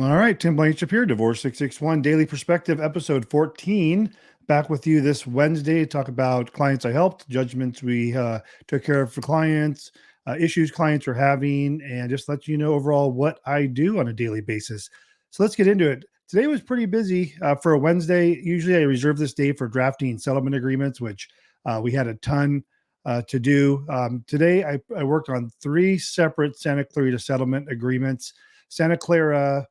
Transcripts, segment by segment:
All right, Tim Blanchard here, Divorce661 Daily Perspective, episode 14. Back with you this Wednesday to talk about clients I helped, judgments we took care of for clients, issues clients are having, and just let you know overall what I do on a daily basis. So let's get into it. Today was pretty busy for a Wednesday. Usually I reserve this day for drafting settlement agreements, which we had a ton to do. Today I worked on 3 separate Santa Clarita settlement agreements. Santa Clara,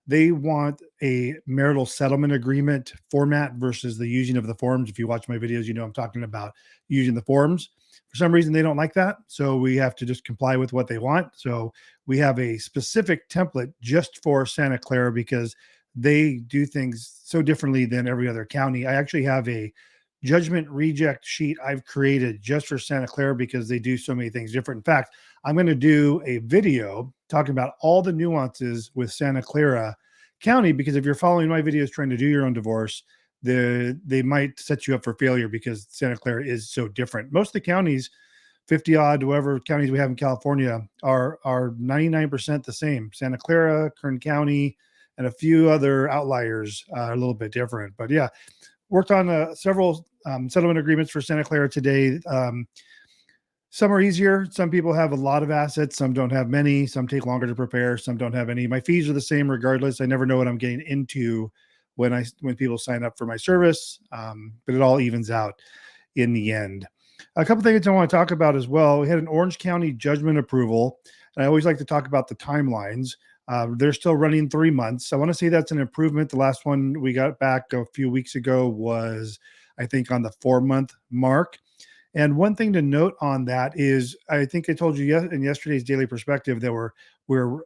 they want a marital settlement agreement format versus the using of the forms. If you watch my videos, you know I'm talking about using the forms. For some reason, they don't like that. So we have to just comply with what they want. So we have a specific template just for Santa Clara because they do things so differently than every other county. I actually have a judgment reject sheet I've created just for Santa Clara because they do so many things different. In fact, I'm going to do a video talking about all the nuances with Santa Clara County, because if you're following my videos trying to do your own divorce, they might set you up for failure because Santa Clara is so different. Most of the counties, 50 odd, whatever counties we have in California, are 99% the same. Santa Clara, Kern County, and a few other outliers are a little bit different. But yeah, worked on several settlement agreements for Santa Clara today. Some are easier. Some people have a lot of assets. Some don't have many. Some take longer to prepare. Some don't have any. My fees are the same regardless. I never know what I'm getting into when people sign up for my service, but it all evens out in the end. A couple things I want to talk about as well. We had an Orange County judgment approval, and I always like to talk about the timelines. They're still running 3 months. I want to say that's an improvement. The last one we got back a few weeks ago was, I think, on the 4-month mark. And one thing to note on that is, I think I told you in yesterday's daily perspective that we're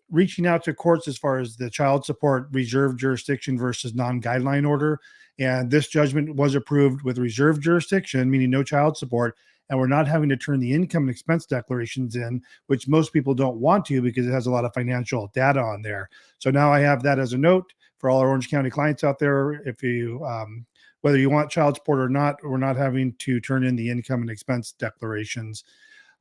reaching out to courts as far as the child support reserved jurisdiction versus non-guideline order. And this judgment was approved with reserved jurisdiction, meaning no child support. And we're not having to turn the income and expense declarations in, which most people don't want to because it has a lot of financial data on there. So now I have that as a note for all our Orange County clients out there. If you whether you want child support or not, we're not having to turn in the income and expense declarations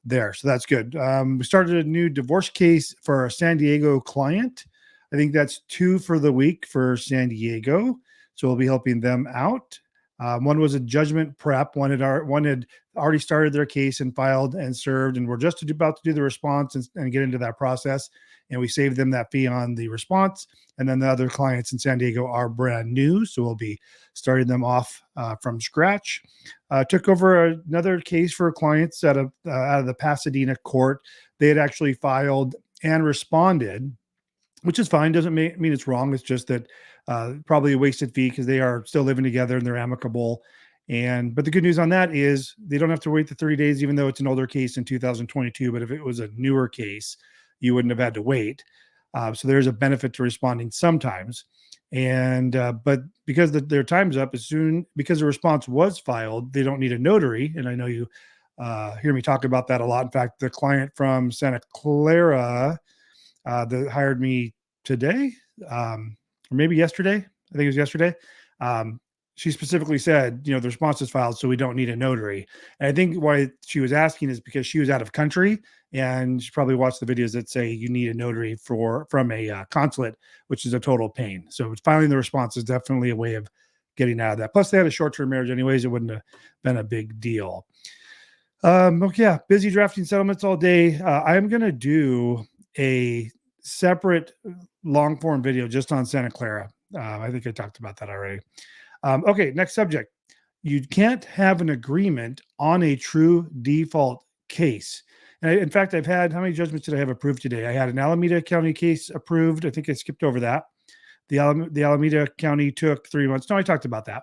there. So that's good. We started a new divorce case for a San Diego client. I think that's 2 for the week for San Diego. So we'll be helping them out. One was a judgment prep. One had already started their case and filed and served, and we're just about to do the response and get into that process. And we saved them that fee on the response. And then the other clients in San Diego are brand new, so we'll be starting them off from scratch. Took over another case for clients out of the Pasadena court. They had actually filed and responded, which is fine. Doesn't mean it's wrong. It's just that probably a wasted fee because they are still living together and they're amicable. But the good news on that is they don't have to wait the 30 days, even though it's an older case in 2022. But if it was a newer case, you wouldn't have had to wait. So there's a benefit to responding sometimes. But because their time's up because the response was filed, they don't need a notary. And I know you hear me talk about that a lot. In fact, the client from Santa Clara that hired me today, or maybe yesterday, I think it was yesterday. She specifically said, the response is filed, so we don't need a notary. And I think why she was asking is because she was out of country, and she probably watched the videos that say you need a notary from a consulate, which is a total pain. So filing the response is definitely a way of getting out of that. Plus, they had a short-term marriage anyways. It wouldn't have been a big deal. Okay, yeah, busy drafting settlements all day. I am going to do a separate long form video just on Santa Clara. I think I talked about that already. Okay, next subject. You can't have an agreement on a true default case. And in fact, I've had, how many judgments did I have approved today? I had an Alameda County case approved. I think I skipped over that. The Alameda County took 3 months. No, I talked about that.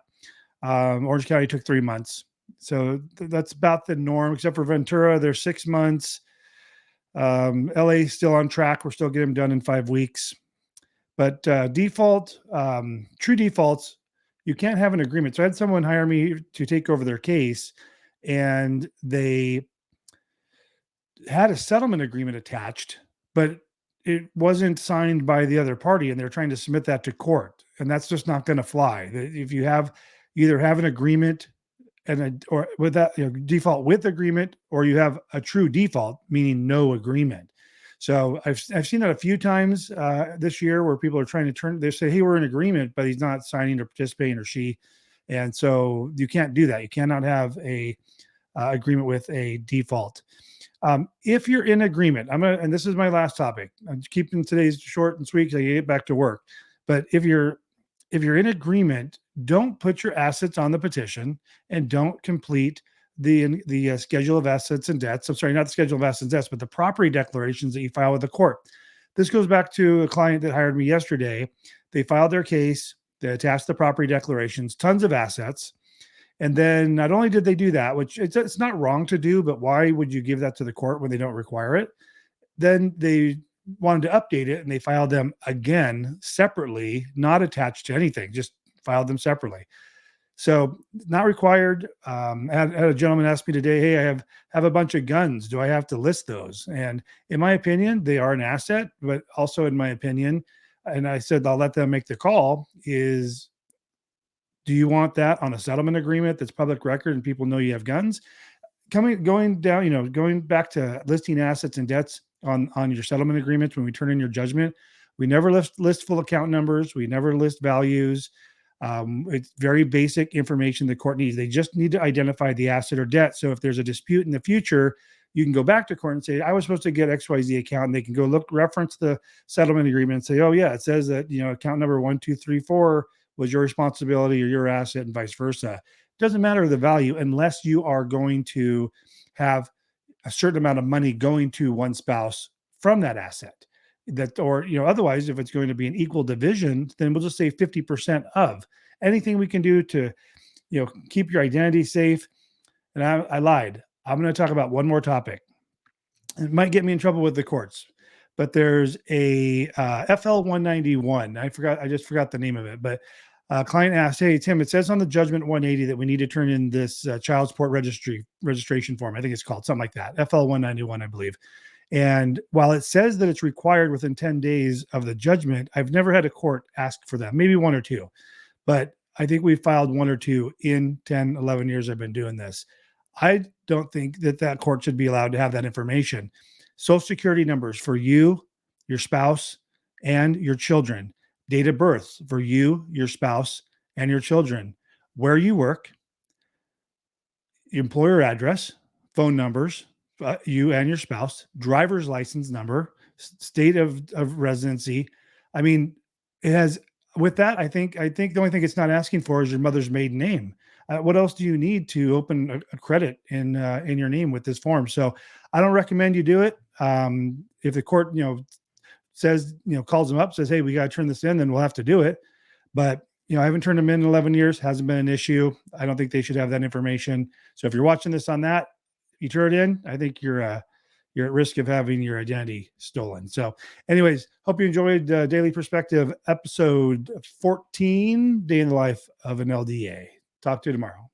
Orange County took 3 months. So that's about the norm, except for Ventura, they're 6 months. LA still on track. We're still getting them done in 5 weeks. But true defaults, you can't have an agreement. So I had someone hire me to take over their case, and they had a settlement agreement attached, but it wasn't signed by the other party, and they're trying to submit that to court. And that's just not going to fly. If you either have an agreement or with that default with agreement, or you have a true default, meaning no agreement. So I've seen that a few times this year where people are trying to they say, hey, we're in agreement, but he's not signing or participating, or she. And so you can't do that. You cannot have a agreement with a default. If you're in agreement, and this is my last topic. I'm keeping today's short and sweet because I get back to work. But if you're in agreement, don't put your assets on the petition and don't complete the schedule of assets and debts. I'm sorry, not the schedule of assets and debts, but the property declarations that you file with the court. This goes back to a client that hired me yesterday. They filed their case, they attached the property declarations, tons of assets. And then not only did they do that, which it's not wrong to do, but why would you give that to the court when they don't require it? Then they wanted to update it and they filed them again separately, not attached to anything, just filed them separately. So not required. I had a gentleman ask me today, hey, I have a bunch of guns. Do I have to list those? And in my opinion, they are an asset, but also in my opinion, and I said, I'll let them make the call, is do you want that on a settlement agreement that's public record and people know you have guns? Going back to listing assets and debts on your settlement agreements when we turn in your judgment, we never list full account numbers. We never list values. It's very basic information the court needs. They just need to identify the asset or debt. So if there's a dispute in the future, you can go back to court and say, I was supposed to get XYZ account. And they can go reference the settlement agreement and say, oh yeah, it says that, account number 1234 was your responsibility or your asset and vice versa. It doesn't matter the value unless you are going to have a certain amount of money going to one spouse from that asset. Otherwise, if it's going to be an equal division, then we'll just say 50% of anything we can do to, keep your identity safe. And I lied. I'm going to talk about one more topic. It might get me in trouble with the courts, but there's a FL 191. I just forgot the name of it, but client asked, hey, Tim, it says on the judgment 180 that we need to turn in this child support registration form. I think it's called something like that. FL 191, I believe. And while it says that it's required within 10 days of the judgment, I've never had a court ask for that, maybe one or two. But I think we filed one or two in 10, 11 years I've been doing this. I don't think that court should be allowed to have that information. Social security numbers for you, your spouse, and your children. Date of birth for you, your spouse, and your children. Where you work, employer address, phone numbers, you and your spouse, driver's license number, state of residency. I mean, it has, with that, I think the only thing it's not asking for is your mother's maiden name. What else do you need to open a credit in your name with this form? So I don't recommend you do it. If the court, says, calls them up, says, hey, we got to turn this in, then we'll have to do it. But, I haven't turned them in 11 years, hasn't been an issue. I don't think they should have that information. So if you're watching this on that, you turn it in, I think you're at risk of having your identity stolen. So anyways, hope you enjoyed Daily Perspective episode 14, Day in the Life of an LDA. Talk to you tomorrow.